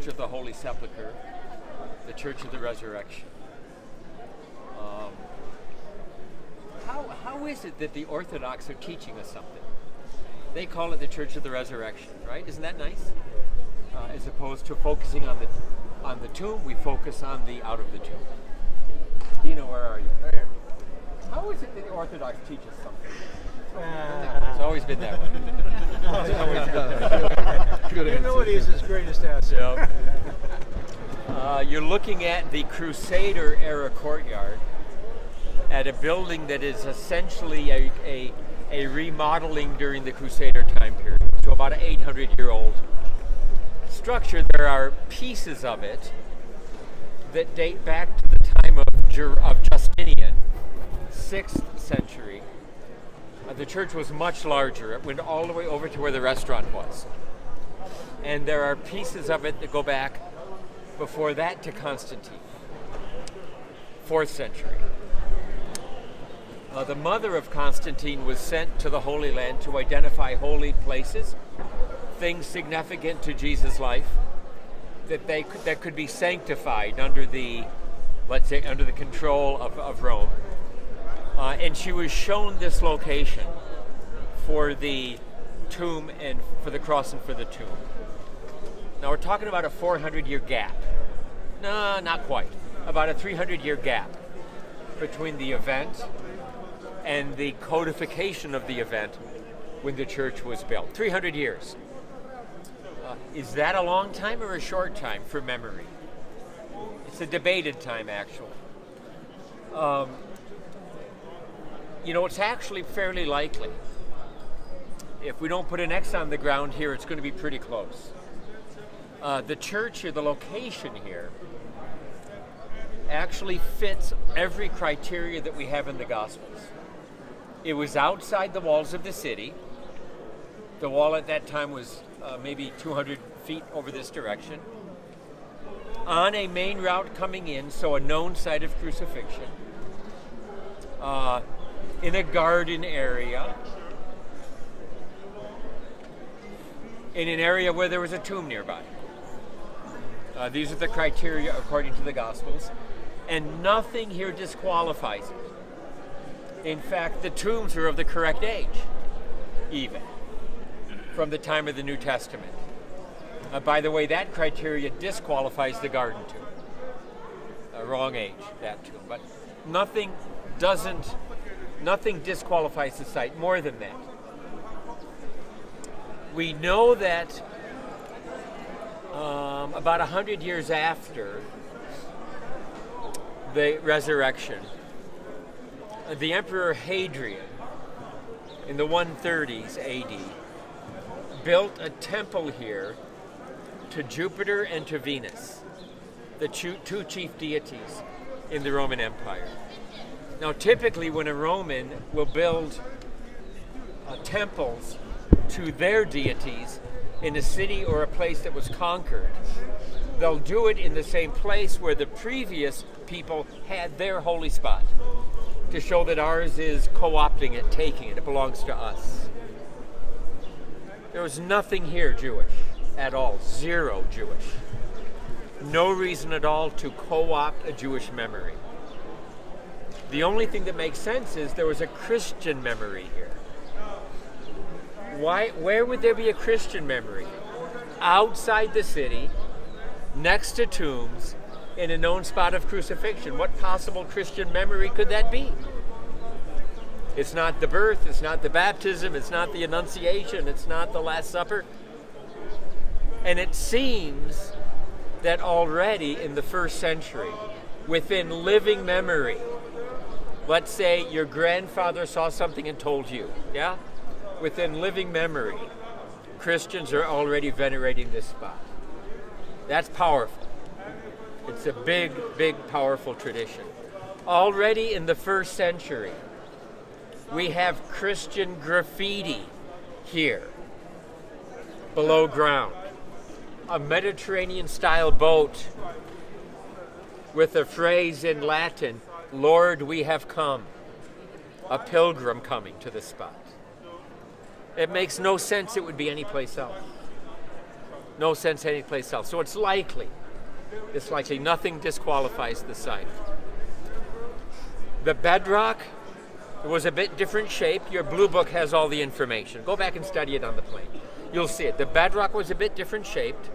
Church of the Holy Sepulchre, the Church of the Resurrection. How is it that the Orthodox are teaching us something? They call it the Church of the Resurrection, right? Isn't that nice? As opposed to focusing on the tomb, we focus on the out of the tomb. Dino, where are you? Right here. How is it that the Orthodox teach us something? It's always been that way. Humility is his greatest asset. Yep. You're looking at the Crusader era courtyard at a building that is essentially a remodeling during the Crusader time period. So about an 800-year-old structure. There are pieces of it that date back to the time of Justinian, 6th century. The church was much larger. It went all the way over to where the restaurant was. And there are pieces of it that go back before that to Constantine, 4th century. The mother of Constantine was sent to the Holy Land to identify holy places, things significant to Jesus' life, that could be sanctified under the, let's say, under the control of Rome. And she was shown this location for the tomb and for the cross and for the tomb. Now we're talking about a 400-year gap. No, not quite. About a 300-year gap between the event and the codification of the event when the church was built. 300 years. Is that a long time or a short time for memory? It's a debated time, actually. It's actually fairly likely. If we don't put an X on the ground here, it's going to be pretty close. The church here, the location here, actually fits every criteria that we have in the Gospels. It was outside the walls of the city. The wall at that time was maybe 200 feet over this direction. On a main route coming in, so a known site of crucifixion. In a garden area. In an area where there was a tomb nearby. These are the criteria according to the Gospels. And nothing here disqualifies it. In fact, the tombs are of the correct age, even, from the time of the New Testament. By the way, that criteria disqualifies the garden tomb. Wrong age, that tomb. But nothing disqualifies the site more than that. We know that about 100 years after the resurrection, the Emperor Hadrian, in the 130s AD, built a temple here to Jupiter and to Venus, the two chief deities in the Roman Empire. Now, typically when a Roman will build temples to their deities in a city or a place that was conquered, they'll do it in the same place where the previous people had their holy spot, to show that ours is co-opting it, taking it. It belongs to us. There was nothing here Jewish at all. Zero Jewish. No reason at all to co-opt a Jewish memory. The only thing that makes sense is there was a Christian memory here. Where would there be a Christian memory? Outside the city, next to tombs, in a known spot of crucifixion. What possible Christian memory could that be? It's not the birth, it's not the baptism, it's not the Annunciation, it's not the Last Supper. And it seems that already in the 1st century, within living memory, let's say your grandfather saw something and told you, yeah? Within living memory, Christians are already venerating this spot. That's powerful. It's a big, big, powerful tradition. Already in the 1st century, we have Christian graffiti here, below ground. A Mediterranean-style boat with a phrase in Latin, "Lord, we have come," a pilgrim coming to the spot. It makes no sense it would be anyplace else. No sense anyplace else. So it's likely nothing disqualifies the site. The bedrock was a bit different shape. Your blue book has all the information. Go back and study it on the plane. You'll see it. The bedrock was a bit different shaped.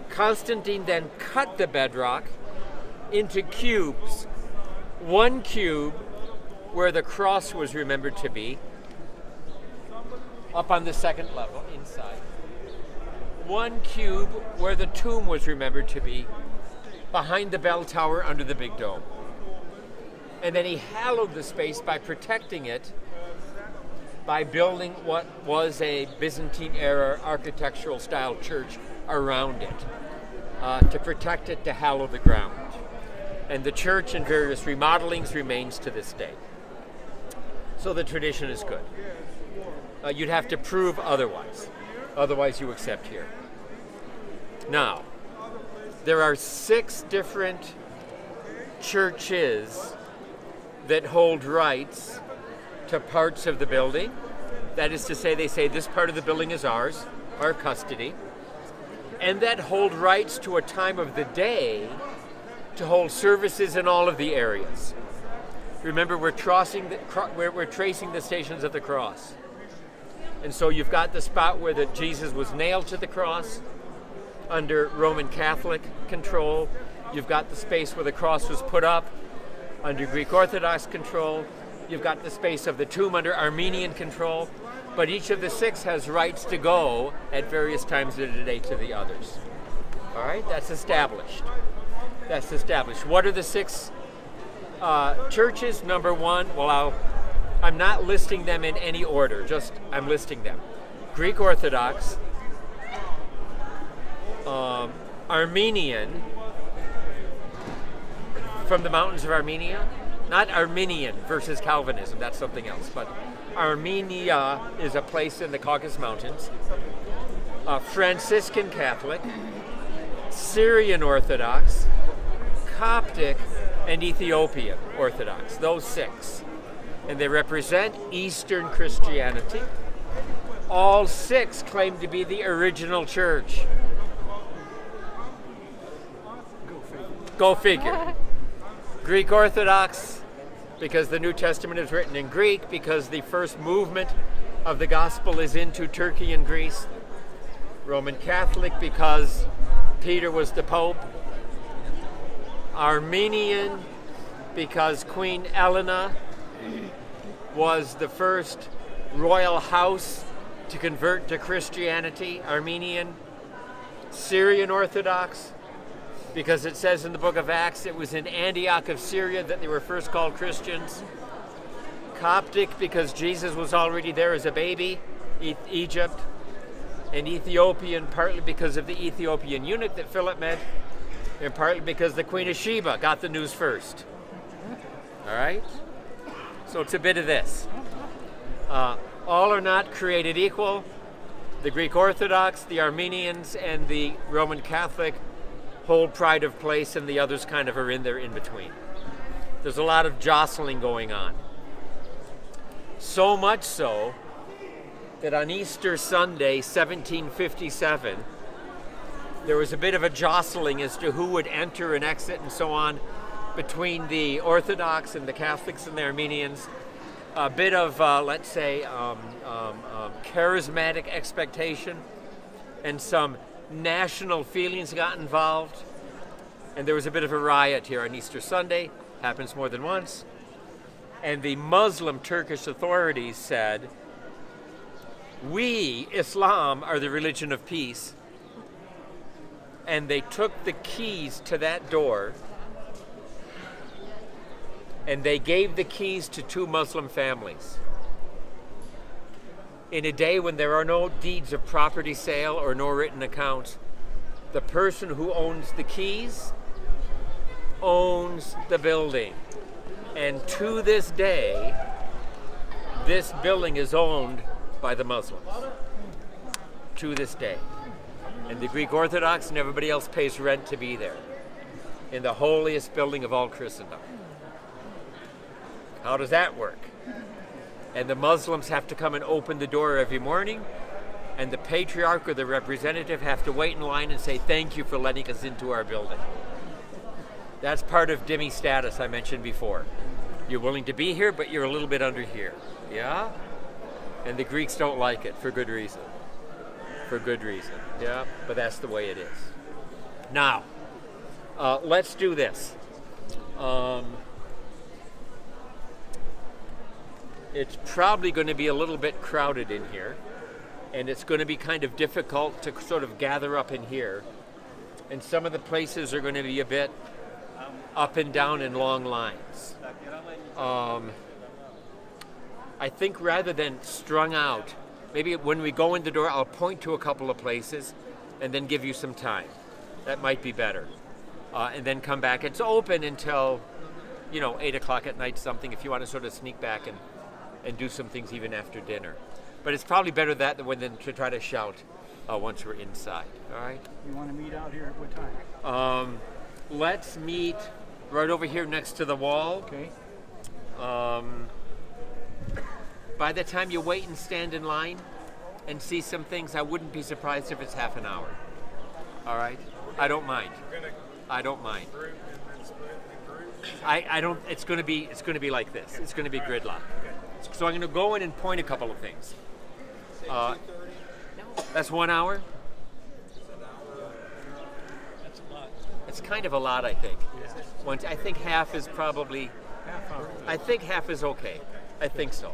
Constantine then cut the bedrock into cubes. One cube where the cross was remembered to be, up on the second level, inside. One cube where the tomb was remembered to be, behind the bell tower under the big dome. And then he hallowed the space by protecting it by building what was a Byzantine-era architectural style church around it, to protect it, to hallow the ground. And the church in various remodelings remains to this day. So the tradition is good. You'd have to prove otherwise. Otherwise you accept here. Now, there are 6 different churches that hold rights to parts of the building. That is to say, they say this part of the building is ours, our custody, and that hold rights to a time of the day to hold services in all of the areas. Remember, we're tracing the Stations of the Cross. And so you've got the spot where Jesus was nailed to the cross under Roman Catholic control. You've got the space where the cross was put up under Greek Orthodox control. You've got the space of the tomb under Armenian control. But each of the 6 has rights to go at various times of the day to the others. All right, that's established. That's established. What are the 6 churches? Number 1, well, I'm not listing them in any order, just I'm listing them. Greek Orthodox, Armenian, from the mountains of Armenia, not Arminian versus Calvinism, that's something else, but Armenia is a place in the Caucasus Mountains. Franciscan Catholic, Syrian Orthodox, Coptic, and Ethiopian Orthodox, those 6. And they represent Eastern Christianity. All 6 claim to be the original church. Go figure. Greek Orthodox, because the New Testament is written in Greek, because the first movement of the gospel is into Turkey and Greece. Roman Catholic, because Peter was the Pope. Armenian, because Queen Elena was the first royal house to convert to Christianity, Armenian. Syrian Orthodox, because it says in the book of Acts it was in Antioch of Syria that they were first called Christians. Coptic, because Jesus was already there as a baby, Egypt. And Ethiopian, partly because of the Ethiopian eunuch that Philip met, and partly because the Queen of Sheba got the news first. All right? So it's a bit of this. All are not created equal. The Greek Orthodox, the Armenians, and the Roman Catholic hold pride of place, and the others kind of are in there in between. There's a lot of jostling going on. So much so that on Easter Sunday, 1757, there was a bit of a jostling as to who would enter and exit and so on between the Orthodox and the Catholics and the Armenians. A bit of, let's say, charismatic expectation, and some national feelings got involved. And there was a bit of a riot here on Easter Sunday, happens more than once. And the Muslim Turkish authorities said, "We, Islam, are the religion of peace." And they took the keys to that door, and they gave the keys to 2 Muslim families. In a day when there are no deeds of property sale or no written accounts, the person who owns the keys owns the building. And to this day, this building is owned by the Muslims. To this day. And the Greek Orthodox and everybody else pays rent to be there, in the holiest building of all Christendom. How does that work? And the Muslims have to come and open the door every morning, and the patriarch or the representative have to wait in line and say thank you for letting us into our building. That's part of dhimmi status I mentioned before. You're willing to be here, but you're a little bit under here. Yeah? And the Greeks don't like it for good reason. For good reason. Yeah? But that's the way it is. Now, let's do this. It's probably going to be a little bit crowded in here, and it's going to be kind of difficult to sort of gather up in here. And some of the places are going to be a bit up and down in long lines. I think rather than strung out, maybe when we go in the door, I'll point to a couple of places and then give you some time. That might be better. And then come back. It's open until, 8 o'clock at night, something, if you want to sort of sneak back and do some things even after dinner. But it's probably better that than to try to shout once we're inside. All right? You want to meet out here at what time? Let's meet right over here next to the wall. Okay. By the time you wait and stand in line and see some things, I wouldn't be surprised if it's half an hour. All right? I don't mind. I don't mind. I don't. It's going to be like this. It's going to be gridlock. So I'm going to go in and point a couple of things. That's 1 hour. That's a lot. It's kind of a lot, I think. Yeah. I think half is probably. Half hour. I think half is okay. I think so.